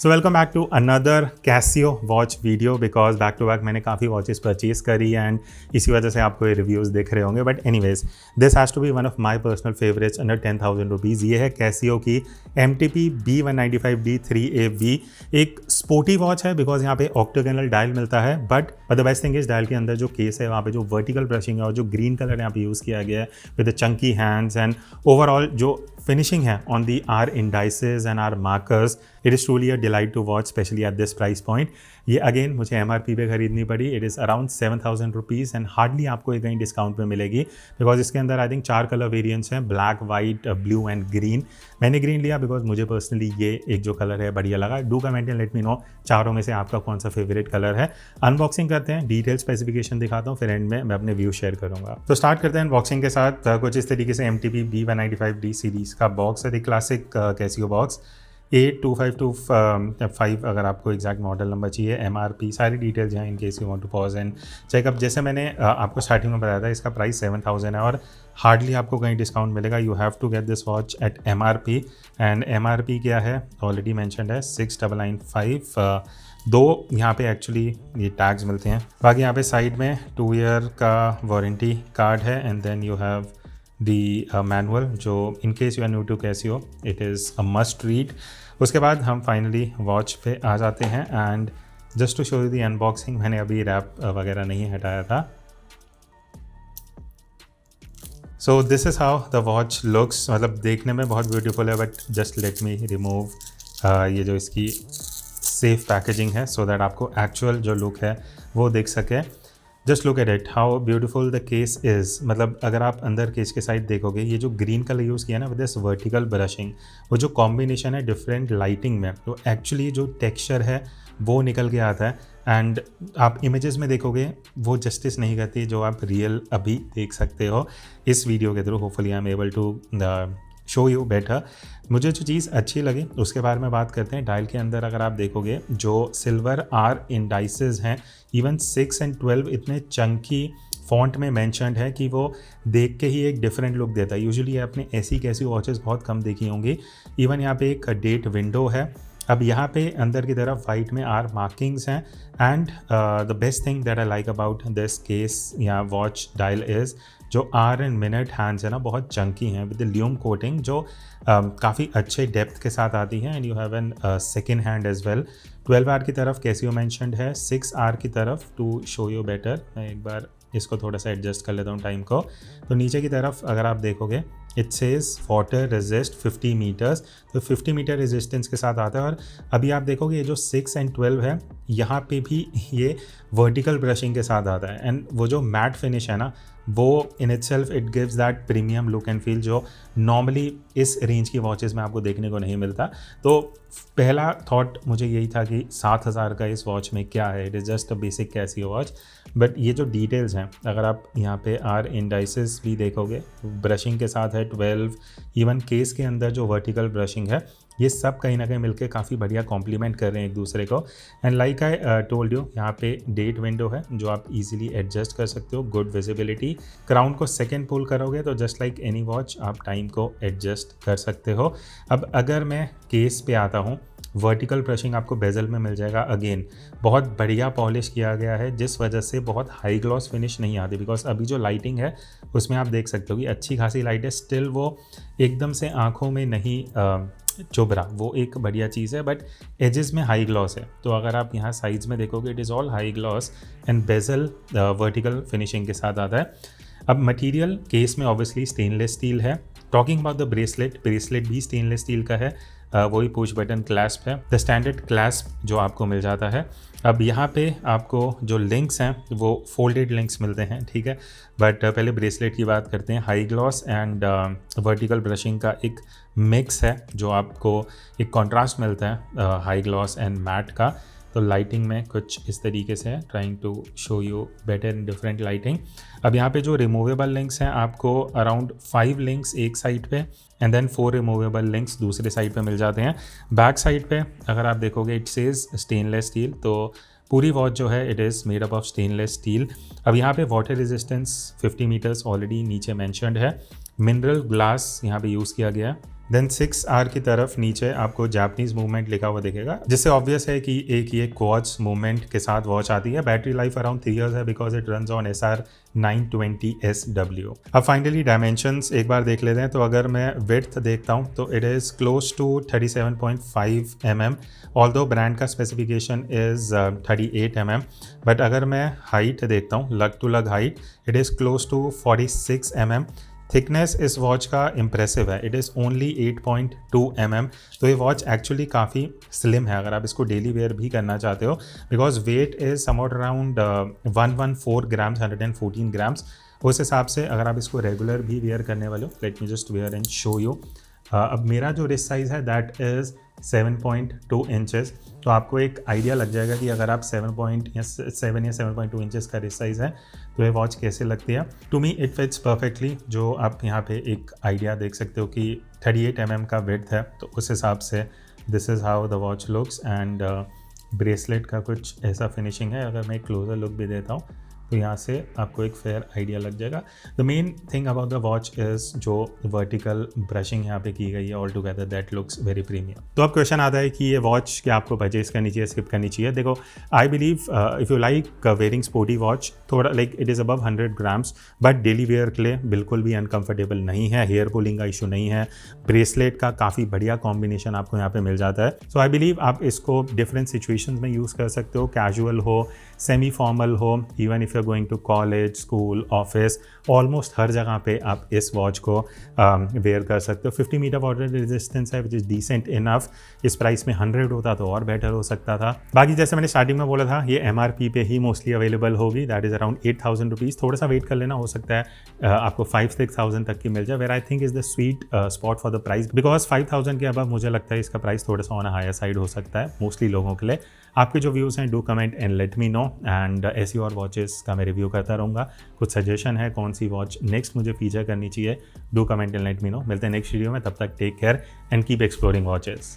So welcome back to another Casio watch video because back to back मैंने काफ़ी watches purchase करी and इसी वजह से आपको ये रिव्यूज़ दिख रहे होंगे. But anyways this has to be one of my personal favourites under 10,000 rupees. ये है कैसियो की MTP B195D3AB. एक स्पोर्टी वॉच है बिकॉज यहाँ पे ऑक्टागोनल डायल मिलता है. But the best thing is dial के अंदर जो केस है वहाँ पे जो वर्टिकल ब्रशिंग है और जो ग्रीन कलर यहाँ पे यूज़ किया गया है with the Chunky hands and overall जो finishing है on the R indices and R markers, it is truly a delight to watch, especially at this price point. ये अगेन मुझे MRP पे खरीदनी पड़ी. It is around 7,000 rupees and hardly आपको ये कहीं डिस्काउंट में मिलेगी बिकॉज इसके अंदर आई थिंक 4 कलर वेरिएंट्स हैं, black, white, blue and green. मैंने ग्रीन लिया बिकॉज मुझे पर्सनली ये एक जो कलर है बढ़िया लगा. Do comment and let me no चारों में से आपका कौन सा फेवरेट कलर है. अनबॉक्सिंग करते हैं, डिटेल स्पेसिफिकेशन दिखाता हूँ, फिर एंड में मैं अपने व्यू शेयर करूँगा. तो स्टार्ट करते हैं अनबॉक्सिंग के साथ. कुछ इस तरीके से MTP B195D सीरीज़ का बॉक्स है, क्लासिक कैसियो बॉक्स A2525. अगर आपको एग्जैक्ट मॉडल नंबर चाहिए, MRP सारी डिटेल्स हैं in case you want to pause and check up. जैसे मैंने आपको स्टार्टिंग में बताया था इसका प्राइस 7,000 है और हार्डली आपको कहीं डिस्काउंट मिलेगा. You have to get this watch at MRP and MRP क्या है ऑलरेडी मैंशनड है 6,995. दो यहाँ पे एक्चुअली ये टैग्स मिलते हैं. बाकी यहाँ पे साइड में 2 ईयर का वारंटी कार्ड है and then you have the manual जो in case you are new to Casio it is a must read. उसके बाद हम फाइनली वॉच पे आ जाते हैं and just to show you the unboxing, मैंने अभी रैप वगैरह नहीं हटाया था. So this is how the watch looks. मतलब देखने में बहुत ब्यूटीफुल है but just let me remove ये जो इसकी सेफ पैकेजिंग है सो दैट आपको एक्चुअल जो लुक है वो दिख सके. Just look at it how beautiful the case is. मतलब अगर आप अंदर केस के साइड देखोगे ये जो ग्रीन कलर यूज़ किया ना विद दिस वर्टिकल ब्रशिंग, वो जो कॉम्बिनेशन है डिफरेंट लाइटिंग में, तो एक्चुअली जो टेक्सचर है वो निकल के आता है एंड आप इमेजेस में देखोगे वो जस्टिस नहीं करती जो आप रियल अभी देख सकते हो इस वीडियो के थ्रू. Hopefully I am able to show you better. मुझे जो चीज़ अच्छी लगी उसके बारे में बात करते हैं. डायल के अंदर अगर आप देखोगे जो सिल्वर R इंडाइसेस हैं, इवन 6 and 12 इतने चंकी फॉन्ट में मेंशन्ड है कि वो देख के ही एक डिफरेंट लुक देता है. यूजुअली आपने ऐसी कैसी वॉचेस बहुत कम देखी होंगी. इवन यहाँ पे एक डेट विंडो है. अब यहाँ पे अंदर की तरफ वाइट में R मार्किंग्स हैं and the best thing that I like about this case या वॉच डायल इज़ जो R एंड मिनट हैंड्स है ना बहुत चंकी हैं विद ल्यूम कोटिंग जो काफ़ी अच्छे डेप्थ के साथ आती हैं and you have an second hand as well. 12R की तरफ कैसियो मेंशन्ड है, 6R की तरफ टू शो यू बेटर. मैं एक बार इसको थोड़ा सा एडजस्ट कर लेता हूँ टाइम को. तो नीचे की तरफ अगर आप देखोगे it says water resist 50 metres, तो 50 मीटर रेजिस्टेंस के साथ आता है. और अभी आप देखोगे ये जो 6 and 12 है यहाँ पे भी ये वर्टिकल ब्रशिंग के साथ आता है एंड वो जो मैट फिनिश है ना वो in itself it gives that premium look and feel जो नॉर्मली इस रेंज की वॉचेस में आपको देखने को नहीं मिलता. तो पहला थॉट मुझे यही था कि 7,000 का इस वॉच में क्या है. It is just a basic Casio watch but ये जो डिटेल्स हैं अगर आप यहाँ पे R इंडाइसेस भी देखोगे ब्रशिंग के साथ है 12. इवन केस के अंदर जो वर्टिकल ब्रशिंग है ये सब कहीं ना कहीं मिलके काफ़ी बढ़िया कॉम्प्लीमेंट कर रहे हैं एक दूसरे को. And like I told you यहाँ पे डेट विंडो है जो आप इजीली एडजस्ट कर सकते हो. Good visibility. क्राउन को सेकंड पुल करोगे तो जस्ट लाइक एनी वॉच आप टाइम को एडजस्ट कर सकते हो. अब अगर मैं केस पे आता हूँ, वर्टिकल ब्रशिंग आपको बेजल में मिल जाएगा. अगेन बहुत बढ़िया पॉलिश किया गया है जिस वजह से बहुत हाई ग्लॉस फिनिश नहीं आती बिकॉज अभी जो लाइटिंग है उसमें आप देख सकते हो कि अच्छी खासी लाइट है. स्टिल वो एकदम से आँखों में नहीं चुभ रहा, वो एक बढ़िया चीज़ है. बट एजेस में हाई ग्लॉस है तो अगर आप यहाँ साइड्स में देखोगे it is all high gloss and bezel vertical finishing के साथ आता है. अब मटेरियल केस में ऑब्वियसली स्टेनलेस स्टील है. टॉकिंग अबाउट द ब्रेसलेट भी स्टेनलेस स्टील का है. वही पुश बटन क्लैस्प है, द स्टैंडर्ड क्लैस्प जो आपको मिल जाता है. अब यहाँ पे आपको जो लिंक्स हैं वो फोल्डेड लिंक्स मिलते हैं, ठीक है. बट पहले ब्रेसलेट की बात करते हैं. High gloss and vertical brushing का एक मिक्स है जो आपको एक कॉन्ट्रास्ट मिलता है हाई ग्लॉस एंड मैट का. तो लाइटिंग में कुछ इस तरीके से है, trying to show you better in different lighting. अब यहाँ पे जो रिमूवेबल लिंक्स हैं आपको अराउंड 5 लिंक्स एक साइड पे एंड देन 4 रिमूवेबल लिंक्स दूसरे साइड पे मिल जाते हैं. बैक साइड पे अगर आप देखोगे इट सेज स्टेनलेस स्टील, तो पूरी वॉच जो है it is made up of stainless steel. अब यहाँ पे वाटर रेजिस्टेंस 50 मीटर्स ऑलरेडी नीचे मैंशनड है. मिनरल ग्लास यहाँ पे यूज़ किया गया है देन 6R की तरफ नीचे आपको जापानीज मूवमेंट लिखा हुआ दिखेगा, जिससे ऑब्वियस है कि एक ये क्वार्ट्ज मूवमेंट के साथ वॉच आती है। बैटरी लाइफ अराउंड 3 years है because it runs on SR920SW। अब फाइनली डायमेंशंस एक बार देख लेते हैं। तो अगर मैं विड्थ देखता हूँ तो it is close to 37.5 mm, although brand का स्पेसिफिकेशन इज़ 38 mm, बट अगर मैं हाइट देखता हूँ, लग टू लग height, it is close to 46 mm। Thickness इस वॉच का इम्प्रेसिव है, इट इज़ ओनली 8.2 mm। तो ये वॉच एक्चुअली काफ़ी स्लिम है अगर आप इसको डेली वेयर भी करना चाहते हो, because weight is somewhat around 114 grams, 114 grams. उस हिसाब से अगर आप इसको रेगुलर भी वेयर करने वाले हो, let me just wear and show you. अब मेरा जो रिस्ट साइज़ है दैट इज़ 7.2 इंचेस, तो आपको एक आइडिया लग जाएगा कि अगर आप 7 या 7.2 इंचेस का रिस्ट साइज़ है तो ये वॉच कैसे लगती है। To me it fits perfectly. जो आप यहाँ पे एक आइडिया देख सकते हो कि 38 mm का विड्थ है, तो उस हिसाब से this is how the watch looks. And bracelet का कुछ ऐसा फिनिशिंग है। अगर मैं एक क्लोजर लुक भी देता हूँ तो यहाँ से आपको एक फेयर आइडिया लग जाएगा। The main thing about the watch is जो वर्टिकल ब्रशिंग यहाँ पे की गई है all together, that looks very premium. तो अब क्वेश्चन आता है कि ये वॉच क्या आपको परचेज करनी चाहिए, स्किप करनी चाहिए। देखो, I believe if you like wearing sporty watch, थोड़ा like it is above 100 grams, but daily wear के लिए बिल्कुल भी अनकम्फर्टेबल नहीं है, हेयर पुलिंग का इशू नहीं है, ब्रेसलेट का काफ़ी बढ़िया कॉम्बिनेशन आपको यहाँ पे मिल जाता है। सो आई बिलीव आप इसको डिफरेंट सिचुएशंस में यूज़ कर सकते हो, कैजुअल हो, सेमी फॉर्मल हो, even if you are going to college, school, office, almost हर जगह पे आप इस वॉच को वेयर कर सकते हो। 50 मीटर वाटर रेजिस्टेंस है विच इज़ डिसेंट इनफ। इस प्राइस में 100 होता तो और बेटर हो सकता था। बाकी जैसे मैंने स्टार्टिंग में बोला था, ये MRP पे ही मोस्टली अवेलेबल होगी, दैट इज़ अराउंड 8,000 रुपीज़। थोड़ा सा वेट कर लेना, हो सकता है आपको 5-6,000 तक की मिल जाए, where I think is the sweet spot for the price, because 5,000 के अबव मुझे लगता है इसका प्राइस थोड़ा सा ऑन हायर साइड हो सकता है मोस्टली लोगों के लिए। आपके जो व्यूज़ हैं do comment and let me no, and ऐसी और वॉचेस का मैं रिव्यू करता रहूँगा। कुछ सजेशन है कौन सी वॉच नेक्स्ट मुझे फीचर करनी चाहिए, do comment and let me know. मिलते हैं नेक्स्ट वीडियो में, तब तक take care and keep exploring watches.